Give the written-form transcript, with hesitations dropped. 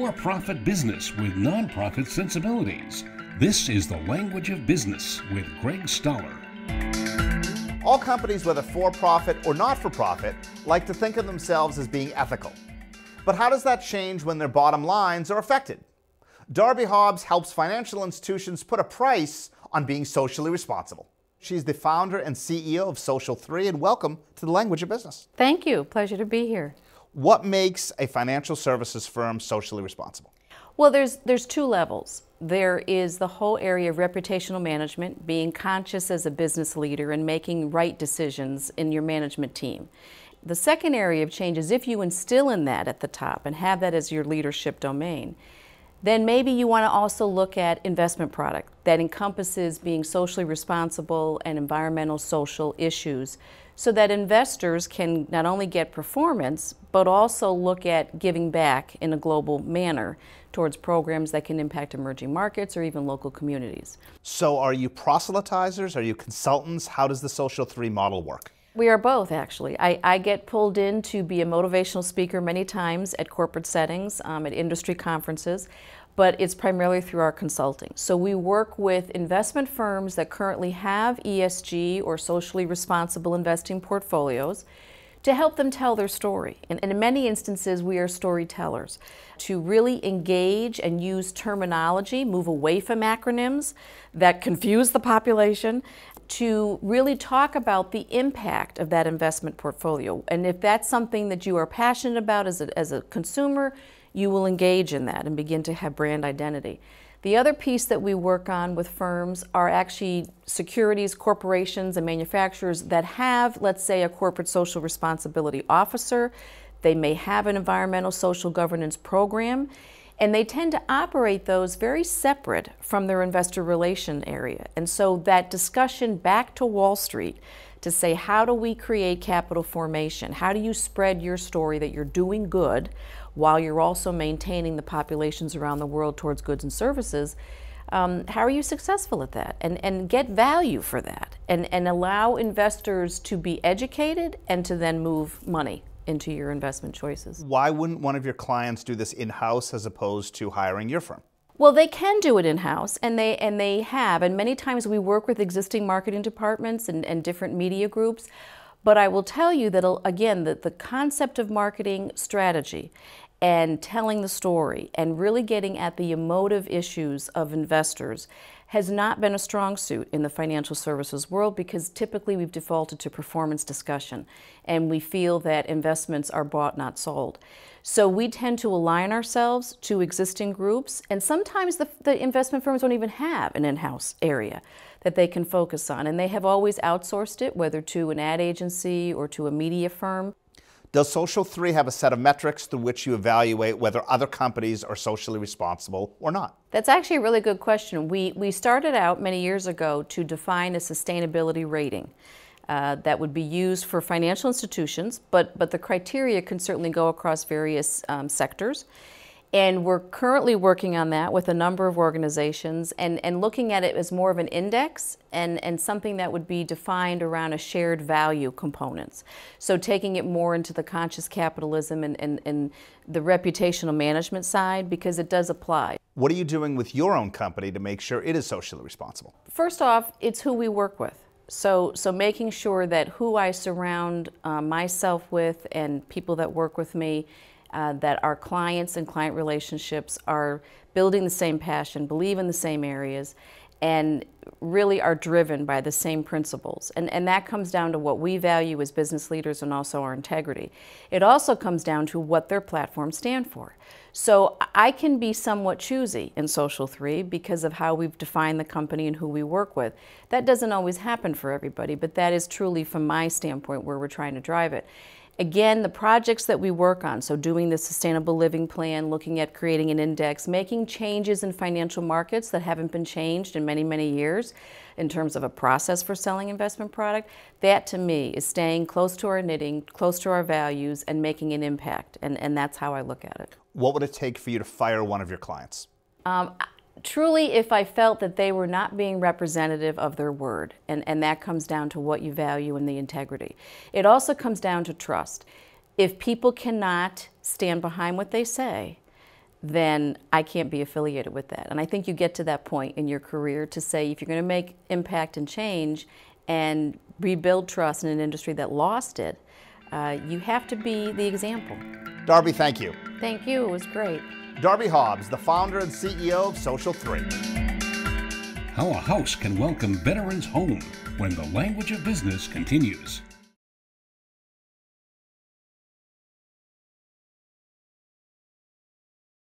for-profit business with nonprofit sensibilities. This is The Language of Business with Greg Stoller. All companies, whether for-profit or not-for-profit, like to think of themselves as being ethical. But how does that change when their bottom lines are affected? Darby Hobbs helps financial institutions put a price on being socially responsible. She's the founder and CEO of Social 3, and welcome to The Language of Business. Thank you. Pleasure to be here. What makes a financial services firm socially responsible? Well, there's two levels. There is the whole area of reputational management, being conscious as a business leader and making right decisions in your management team. The second area of change is if you instill in that at the top and have that as your leadership domain, then maybe you want to also look at investment product that encompasses being socially responsible and environmental social issues so that investors can not only get performance, but also look at giving back in a global manner towards programs that can impact emerging markets or even local communities. So are you proselytizers? Are you consultants? How does the Social 3 model work? We are both, actually. I get pulled in to be a motivational speaker many times at corporate settings, at industry conferences, but it's primarily through our consulting. So we work with investment firms that currently have ESG or socially responsible investing portfolios to help them tell their story. And in many instances, we are storytellers to really engage and use terminology, move away from acronyms that confuse the population, to really talk about the impact of that investment portfolio. And if that's something that you are passionate about as a consumer, you will engage in that and begin to have brand identity. The other piece that we work on with firms are actually securities, corporations, and manufacturers that have, let's say, a corporate social responsibility officer. They may have an environmental social governance program, and they tend to operate those very separate from their investor relation area. And so that discussion back to Wall Street to say, how do we create capital formation? How do you spread your story that you're doing good while you're also maintaining the populations around the world towards goods and services? How are you successful at that? And get value for that and allow investors to be educated and to then move money into your investment choices. Why wouldn't one of your clients do this in-house as opposed to hiring your firm? Well, they can do it in-house, and they have, and many times we work with existing marketing departments and different media groups. But I will tell you that, again, that the concept of marketing strategy and telling the story and really getting at the emotive issues of investors has not been a strong suit in the financial services world because typically we've defaulted to performance discussion and we feel that investments are bought, not sold. So we tend to align ourselves to existing groups, and sometimes the investment firms don't even have an in-house area that they can focus on, and they have always outsourced it, whether to an ad agency or to a media firm. Does Social 3 have a set of metrics through which you evaluate whether other companies are socially responsible or not? That's actually a really good question. We started out many years ago to define a sustainability rating that would be used for financial institutions, but the criteria can certainly go across various sectors. And we're currently working on that with a number of organizations and looking at it as more of an index and something that would be defined around a shared value components. So taking it more into the conscious capitalism and the reputational management side, because it does apply. What are you doing with your own company to make sure it is socially responsible? First off, it's who we work with. So making sure that who I surround myself with and people that work with me, that our clients and client relationships are building the same passion, believe in the same areas, and really are driven by the same principles. And that comes down to what we value as business leaders and also our integrity. It also comes down to what their platforms stand for. So I can be somewhat choosy in Social 3 because of how we've defined the company and who we work with. That doesn't always happen for everybody, but that is truly from my standpoint where we're trying to drive it. Again, the projects that we work on, so doing the sustainable living plan, looking at creating an index, making changes in financial markets that haven't been changed in many, many years in terms of a process for selling investment product, that to me is staying close to our knitting, close to our values, and making an impact. And that's how I look at it. What would it take for you to fire one of your clients? Truly, if I felt that they were not being representative of their word, and that comes down to what you value and the integrity. It also comes down to trust. If people cannot stand behind what they say, then I can't be affiliated with that. And I think you get to that point in your career to say, if you're going to make impact and change and rebuild trust in an industry that lost it, you have to be the example. Darby, thank you. Thank you. It was great. Darby Hobbs, the founder and CEO of Social 3. How a house can welcome veterans home when the language of business continues.